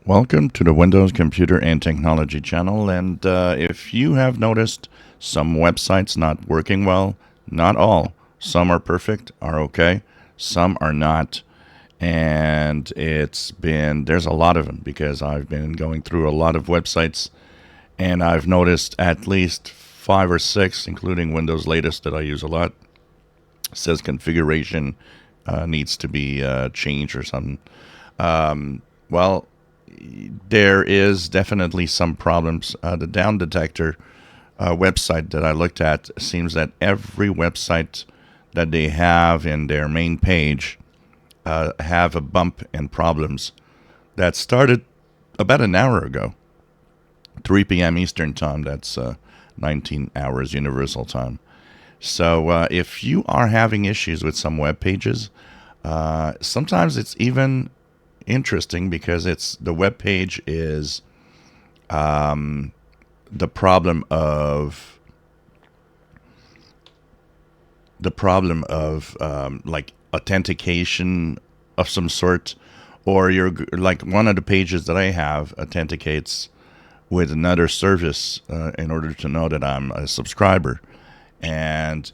Welcome to the Windows Computer and Technology channel. And if you have noticed some websites not working well, not all. Some are perfect, are okay. Some are not. And there's a lot of them because I've been going through a lot of websites and I've noticed at least 5 or 6, including Windows latest that I use a lot, says configuration needs to be changed or something. Well, there is definitely some problems. The Down Detector website that I looked at seems that every website that they have in their main page have a bump and problems that started about an hour ago, 3 p.m. Eastern Time. That's 19 hours Universal Time. So if you are having issues with some web pages, sometimes it's even interesting because the web page is the problem of like authentication of some sort, or you're like one of the pages that I have authenticates with another service in order to know that I'm a subscriber, and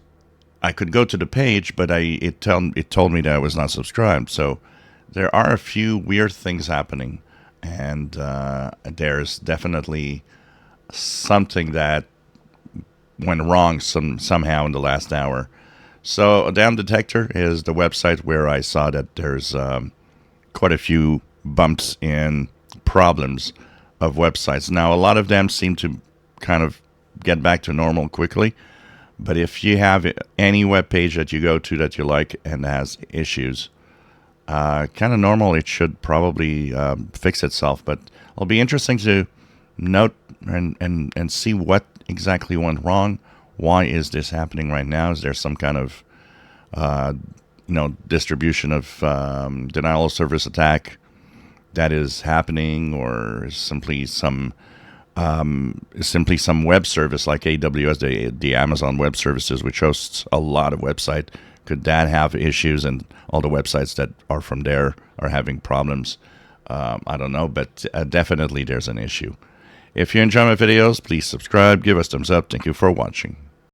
I could go to the page, but it told me that I was not subscribed. So there are a few weird things happening, and there's definitely something that went wrong somehow in the last hour. So Down Detector is the website where I saw that there's quite a few bumps in problems of websites. Now, a lot of them seem to kind of get back to normal quickly. But if you have any web page that you go to that you like and has issues, kind of normal, it should probably fix itself. But it'll be interesting to note and see what exactly went wrong. Why is this happening right now? Is there some kind of distribution of denial of service attack that is happening, or simply some web service like AWS, the Amazon Web Services, which hosts a lot of websites? Could that have issues, and all the websites that are from there are having problems? I don't know, but definitely there's an issue. If you enjoy my videos, please subscribe, give us thumbs up. Thank you for watching.